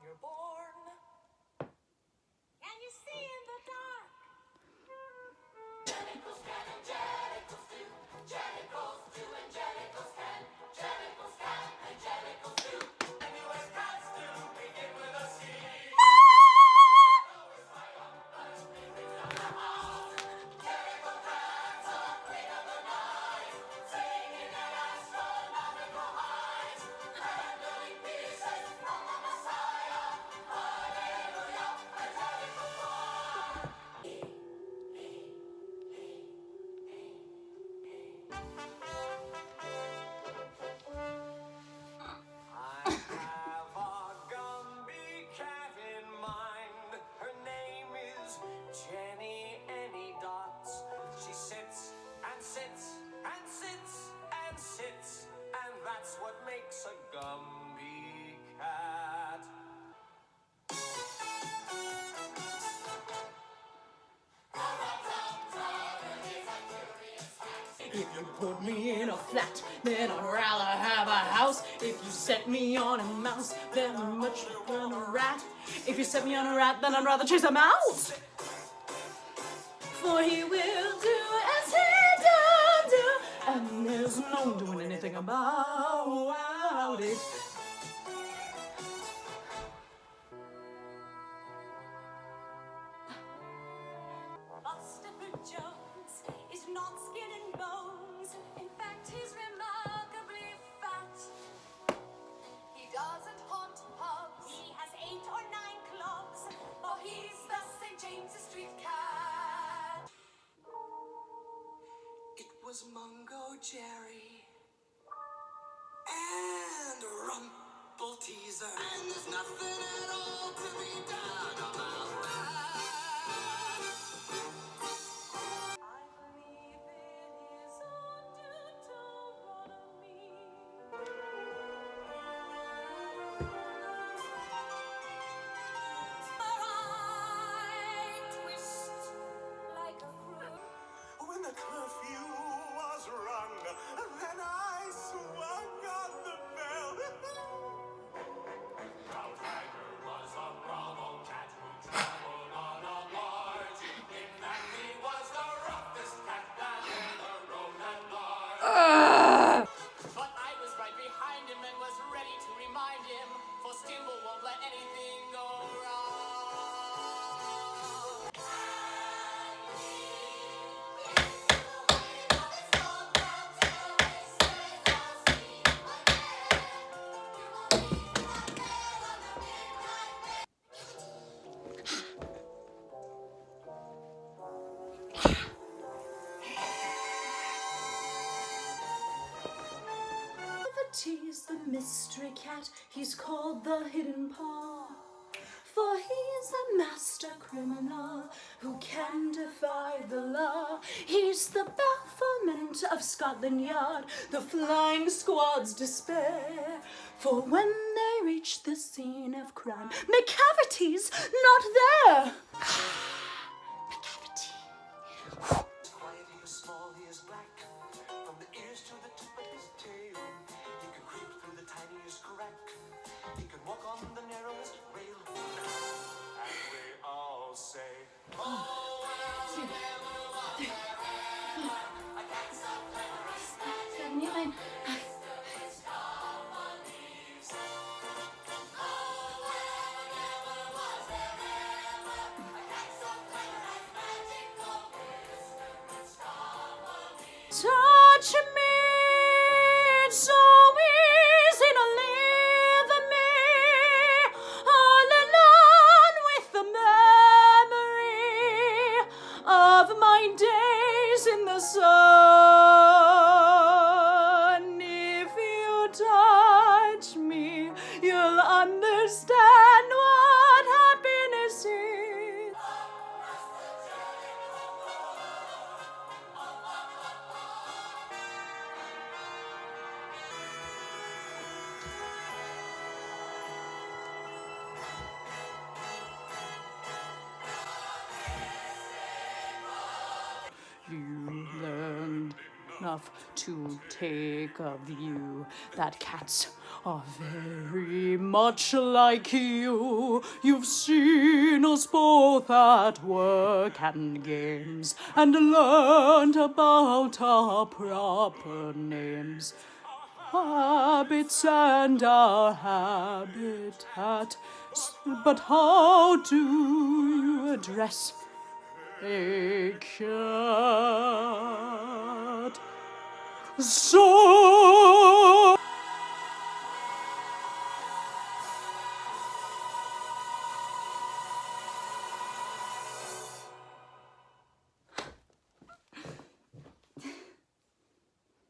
you're born. Can you see in the dark? Angelicals can, angelicals do. Angelicals do, angelicals can. Angelicals can, angelicals do. And you as cats do begin with a C. I have a Gumby cat in mind. Her name is Jenny Any Dots. She sits and sits and sits and sits, and that's what makes a Gumby cat. If you put me in a flat, then I'd rather have a house. If you set me on a mouse, then I'd much rather a rat. If you set me on a rat, then I'd rather chase a mouse. For he will do as he don't do, and there's no doing anything about it. Buster Jones is not skin and bones. In fact, he's remarkably fat. He doesn't haunt pubs. He has 8 or 9 clubs. For he's the St. James's Street cat. It was Mungo Jerry and Rumpelteazer, and there's nothing at all to be done about that. I believe in his own Deuteronomy. I twist like a crew. When the curfew was rung, then I swung on the bell. Now Tiger was a bravo cat who traveled on a barge. In fact, he was the roughest cat that ever rode at large. But I was right behind him and was ready to remind him, for Stimble won't let anything go wrong. Tease the mystery cat, he's called the Hidden Paw. For he's a master criminal who can defy the law. He's the bafflement of Scotland Yard, the flying squad's despair. For when they reach the scene of crime, McCavity's not there. McCavity. He's quiet, he is small, he is black. From the ears to the tip of his tail, he can creep through the tiniest crack. He can walk on the narrowest rail. And we all say, Touch me, it's so easy to live me all alone with the memory of my days in the sun. If you touch me, you'll understand what happiness is. You learned enough to take a view that cats are very much like you. You've seen us both at work and games, and learned about our proper names, habits and our habitat. But how do you address a cat? So